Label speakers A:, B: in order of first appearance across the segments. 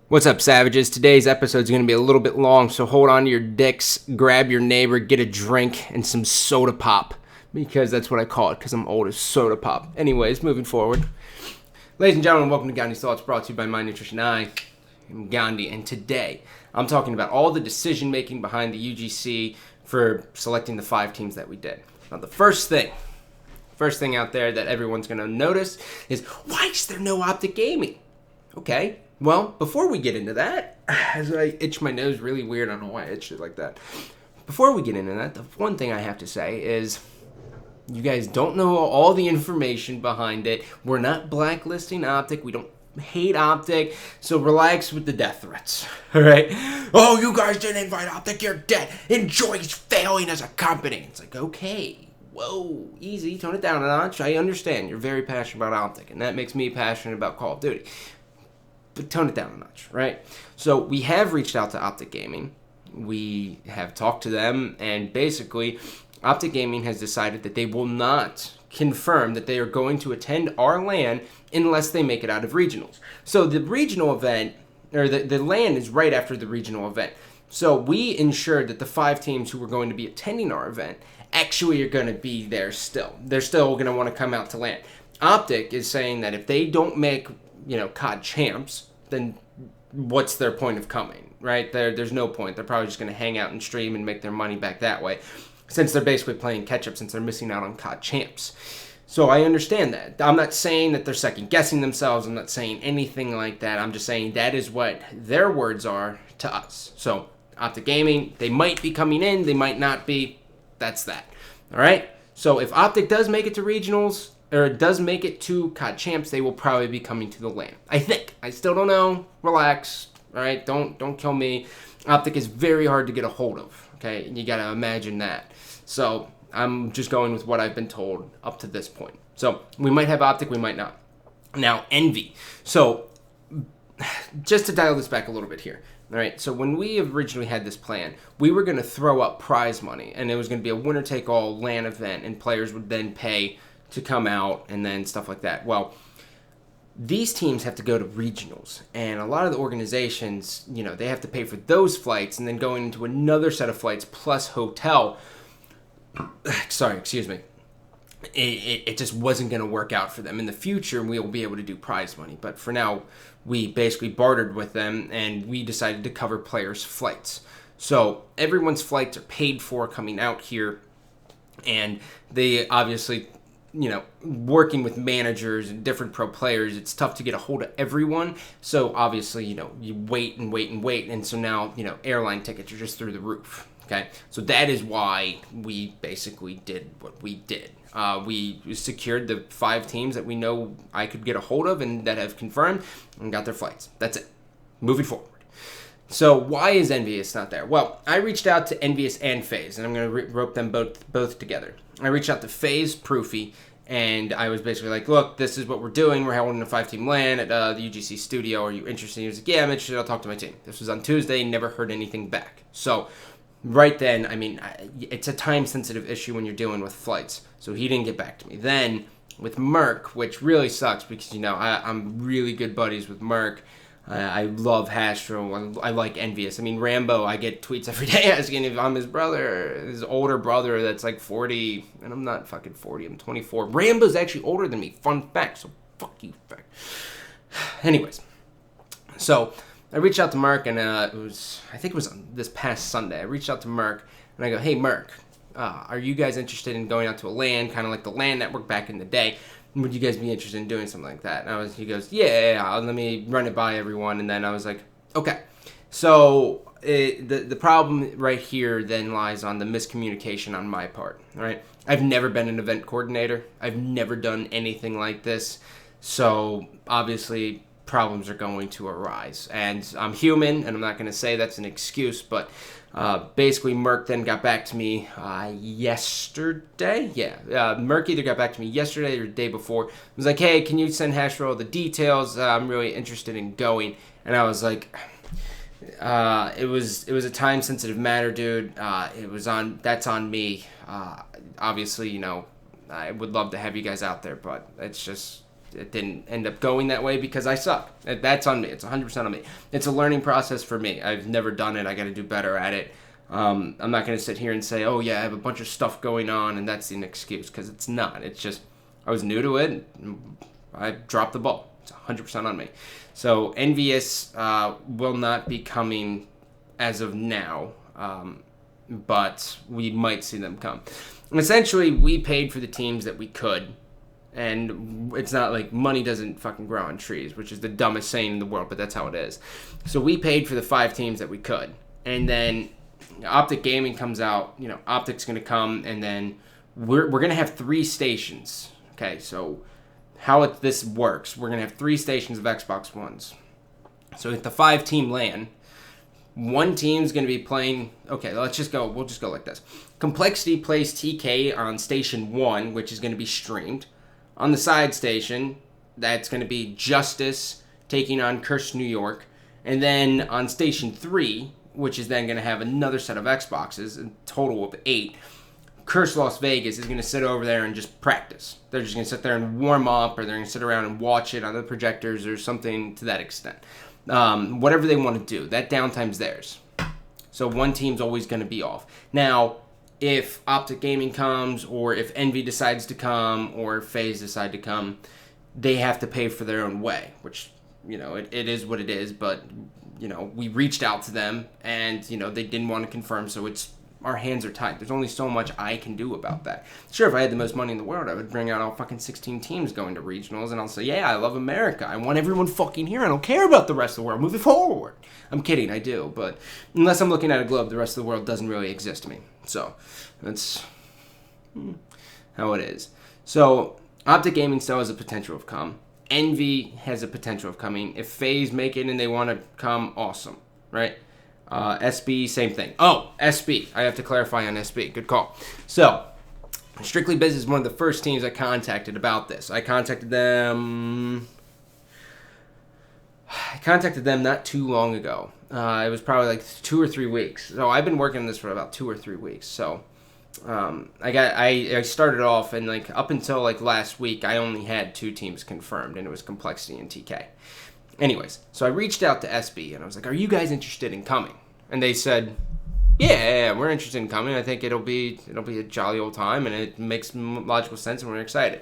A: What's up, savages? Today's episode is going to be a little bit long, so hold on to your dicks, grab your neighbor, get a drink, and some soda pop, because that's what I call it, because I'm old as soda pop. Anyways, moving forward. Ladies and gentlemen, welcome to Gandhi's Thoughts, brought to you by My Nutrition. I am Gandhi, and today I'm talking about all the decision-making behind the UGC for selecting the 5 teams that we did. Now, the first thing out there that everyone's going to notice is, why is there no Optic Gaming? Okay. Well, before we get into that, as I itch my nose really weird, I don't know why I itched it like that. Before we get into that, the one thing I have to say is you guys don't know all the information behind it. We're not blacklisting Optic. We don't hate Optic, so relax with the death threats, all right? Oh, you guys didn't invite Optic, you're dead. Enjoy failing as a company. It's like, okay, whoa, easy, tone it down a notch. I understand you're very passionate about Optic, and that makes me passionate about Call of Duty. But tone it down a notch, right? So we have reached out to Optic Gaming. We have talked to them, and basically, Optic Gaming has decided that they will not confirm that they are going to attend our LAN unless they make it out of regionals. So the regional event, or the LAN is right after the regional event. So we ensured that the 5 teams who were going to be attending our event actually are going to be there still. They're still going to want to come out to LAN. Optic is saying that if they don't make COD champs, then what's their point of coming, right? There's no point. They're probably just going to hang out and stream and make their money back that way, since they're basically playing catch-up, since they're missing out on COD champs. So I understand that. I'm not saying that they're second-guessing themselves. I'm not saying anything like that. I'm just saying that is what their words are to us. So Optic Gaming, they might be coming in. They might not be. That's that. All right? So if Optic does make it to regionals, or does make it to COD champs, they will probably be coming to the LAN. I think. I still don't know. Relax. All right? Don't kill me. Optic is very hard to get a hold of. Okay? And you got to imagine that. So I'm just going with what I've been told up to this point. So we might have Optic, we might not. Now, Envy. So just to dial this back a little bit here. All right, so when we originally had this plan, we were going to throw up prize money, and it was going to be a winner-take-all LAN event, and players would then pay to come out and then stuff like that. Well, these teams have to go to regionals, and a lot of the organizations, they have to pay for those flights and then going into another set of flights plus hotel. Excuse me. It just wasn't going to work out for them. In the future, we'll be able to do prize money, but for now, we basically bartered with them, and we decided to cover players' flights. So everyone's flights are paid for coming out here, and they obviously, working with managers and different pro players, it's tough to get a hold of everyone. So obviously, you wait and wait and wait. And so now, airline tickets are just through the roof. Okay. So that is why we basically did what we did. We secured the 5 teams that we know I could get a hold of and that have confirmed and got their flights. That's it. Moving forward. So why is Envious not there? Well, I reached out to Envious and FaZe, and I'm going to rope them both together. I reached out to FaZe, Proofy, and I was basically like, look, this is what we're doing. We're holding a 5-team LAN at the UGC studio. Are you interested? He was like, yeah, I'm interested. I'll talk to my team. This was on Tuesday. Never heard anything back. So right then, it's a time-sensitive issue when you're dealing with flights. So he didn't get back to me. Then with Merc, which really sucks because, I'm really good buddies with Merc. I love Hastro. I like Envious. Rambo, I get tweets every day asking if I'm his brother, his older brother that's like 40. And I'm not fucking 40. I'm 24. Rambo's actually older than me. Fun fact. So fuck you, fact. Anyways. So I reached out to Merc, and I think it was on this past Sunday. I reached out to Merc, and I go, hey, Merc, are you guys interested in going out to a LAN, kind of like the LAN network back in the day? Would you guys be interested in doing something like that? And he goes, yeah, let me run it by everyone. And then I was like, okay. So the problem right here then lies on the miscommunication on my part, all right? I've never been an event coordinator. I've never done anything like this. So obviously problems are going to arise. And I'm human, and I'm not going to say that's an excuse, but basically Merc then got back to me yesterday. Merc either got back to me yesterday or the day before. It was like, hey, can you send Hashro the details? I'm really interested in going. And I was like, it was a time sensitive matter, dude. That's on me. Obviously, I would love to have you guys out there, but it's just it didn't end up going that way because I suck. That's on me. It's 100% on me. It's a learning process for me. I've never done it. I got to do better at it. I'm not going to sit here and say, oh, yeah, I have a bunch of stuff going on, and that's an excuse, because it's not. It's just I was new to it. I dropped the ball. It's 100% on me. So Envious will not be coming as of now, but we might see them come. Essentially, we paid for the teams that we could, and it's not like money doesn't fucking grow on trees, which is the dumbest saying in the world, but that's how it is. So we paid for the 5 teams that we could, and then Optic Gaming comes out. Optic's going to come, and then we're going to have 3 stations. Okay, so how this works, we're going to have 3 stations of Xbox Ones. So at the 5-team LAN, one team's going to be playing, okay, we'll just go like this. Complexity plays TK on Station 1, which is going to be streamed. On the side station, that's going to be Justice taking on Curse New York. And then on Station 3, which is then going to have another set of Xboxes, a total of 8, Curse Las Vegas is going to sit over there and just practice. They're just going to sit there and warm up, or they're going to sit around and watch it on the projectors or something to that extent. Whatever they want to do, that downtime's theirs. So one team's always going to be off. Now, if Optic Gaming comes, or if Envy decides to come, or if FaZe decide to come, they have to pay for their own way, which, it is what it is, but, we reached out to them, and, they didn't want to confirm, so our hands are tied. There's only so much I can do about that. Sure, if I had the most money in the world, I would bring out all fucking 16 teams going to regionals, and I'll say, yeah, I love America. I want everyone fucking here. I don't care about the rest of the world. Move it forward. I'm kidding, I do. But unless I'm looking at a globe, the rest of the world doesn't really exist to me. So that's how it is. So Optic Gaming still has a potential of come. Envy has a potential of coming. If FaZe make it and they want to come, awesome, right? SB, same thing. Oh, SB. I have to clarify on SB. Good call. So, Strictly Business is one of the first teams I contacted about this. I contacted them not too long ago. It was probably like 2 or 3 weeks. So I've been working on this for about 2 or 3 weeks. So I started off, and like up until like last week, I only had 2 teams confirmed, and it was Complexity and TK. Anyways, so I reached out to SB, and I was like, are you guys interested in coming? And they said, yeah, we're interested in coming. I think it'll be a jolly old time, and it makes logical sense, and we're excited.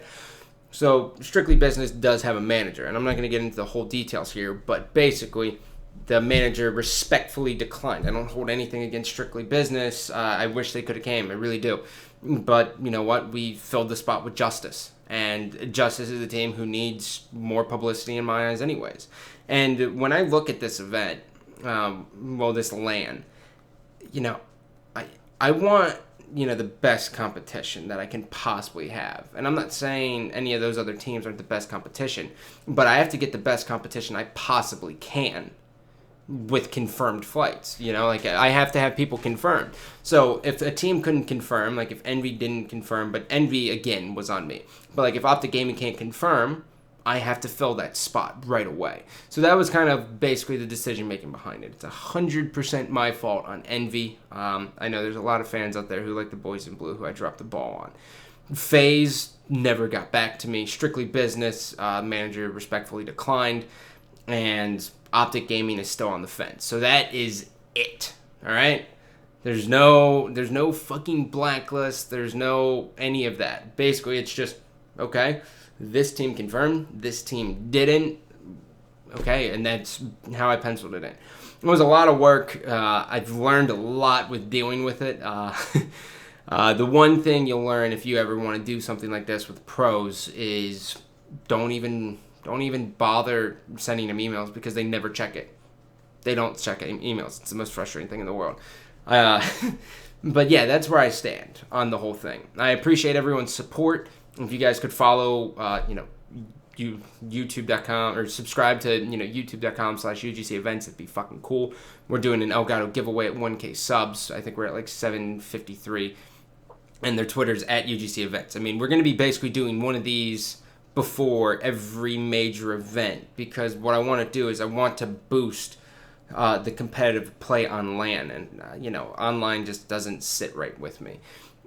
A: So Strictly Business does have a manager, and I'm not going to get into the whole details here, but basically the manager respectfully declined. I don't hold anything against Strictly Business. I wish they could have came. I really do. But you know what? We filled the spot with Justice. And Justice is a team who needs more publicity in my eyes anyways. And when I look at this event, this LAN, I want, the best competition that I can possibly have. And I'm not saying any of those other teams aren't the best competition, but I have to get the best competition I possibly can with confirmed flights. I have to have people confirmed. So if a team couldn't confirm, like if Envy didn't confirm, but Envy again was on me, but like if Optic Gaming can't confirm, I have to fill that spot right away. So that was kind of basically the decision making behind it. It's 100% my fault on Envy. I know there's a lot of fans out there who like the boys in blue who I dropped the ball on. FaZe never got back to me. Strictly Business, manager respectfully declined, and Optic Gaming is still on the fence. So that is it. All right? There's no fucking blacklist. There's no any of that. Basically, it's just, okay, this team confirmed, this team didn't. Okay, and that's how I penciled it in. It was a lot of work. I've learned a lot with dealing with it. The one thing you'll learn if you ever want to do something like this with pros is don't even bother sending them emails, because they never check it. They don't check emails. It's the most frustrating thing in the world. But yeah, that's where I stand on the whole thing. I appreciate everyone's support. If you guys could follow, YouTube.com, or subscribe to, youtube.com/UGC events, it'd be fucking cool. We're doing an Elgato giveaway at 1K subs. I think we're at like 753. And their Twitter's at UGC events. I mean, we're going to be basically doing one of these before every major event, because what I want to do is I want to boost the competitive play on LAN, and online just doesn't sit right with me.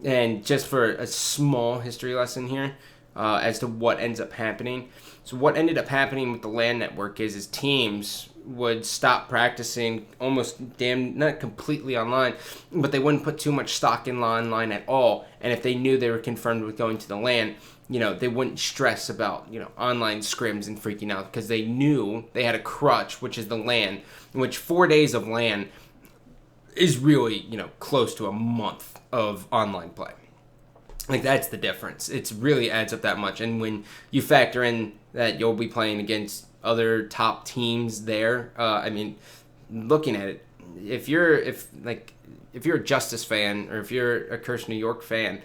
A: And just for a small history lesson here, as to what ends up happening. So what ended up happening with the LAN network is teams would stop practicing almost not completely online, but they wouldn't put too much stock in online at all. And if they knew they were confirmed with going to the LAN, they wouldn't stress about, online scrims and freaking out because they knew they had a crutch, which is the LAN, in which 4 days of LAN is really, close to a month of online play. Like, that's the difference. It really adds up that much. And when you factor in that you'll be playing against other top teams there, looking at it, if you're a Justice fan or if you're a Curse New York fan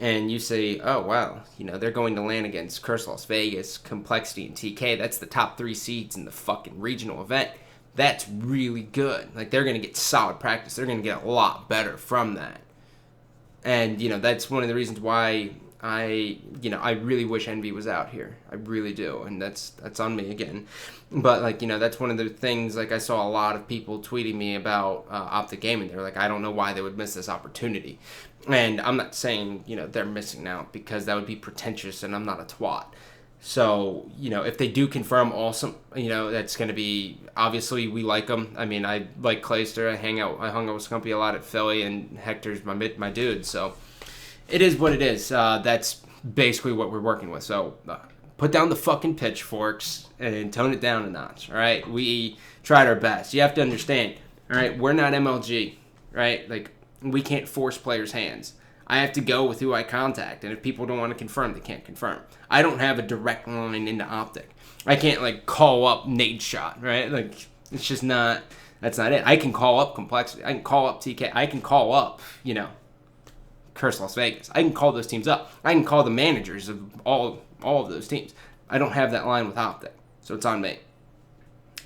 A: and you say, oh, wow, they're going to LAN against Curse Las Vegas, Complexity, and TK, that's the top 3 seeds in the fucking regional event. That's really good. Like, they're going to get solid practice. They're going to get a lot better from that. And, that's one of the reasons why I really wish Envy was out here. I really do. And that's on me again. But, that's one of the things, I saw a lot of people tweeting me about Optic Gaming. They were like, I don't know why they would miss this opportunity. And I'm not saying, they're missing out because that would be pretentious and I'm not a twat. So, if they do confirm awesome, that's going to be, obviously we like them. I mean, I like Clayster. I hung out with Scumpy a lot at Philly, and Hector's my dude. So it is what it is. That's basically what we're working with. So put down the fucking pitchforks and tone it down a notch. All right. We tried our best. You have to understand. All right. We're not MLG, right? We can't force players' hands. I have to go with who I contact, and if people don't want to confirm, they can't confirm. I don't have a direct line into Optic. I can't, call up Nade Shot, right? It's just not, that's not it. I can call up Complexity. I can call up TK. I can call up, Curse Las Vegas. I can call those teams up. I can call the managers of all of those teams. I don't have that line with Optic, so it's on me.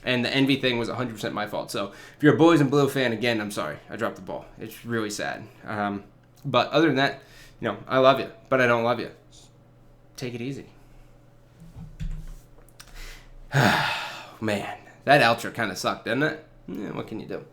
A: And the Envy thing was 100% my fault. So if you're a Boys in Blue fan, again, I'm sorry. I dropped the ball. It's really sad. But other than that, I love you, but I don't love you. Take it easy. Man, that outro kind of sucked, didn't it? Yeah, what can you do?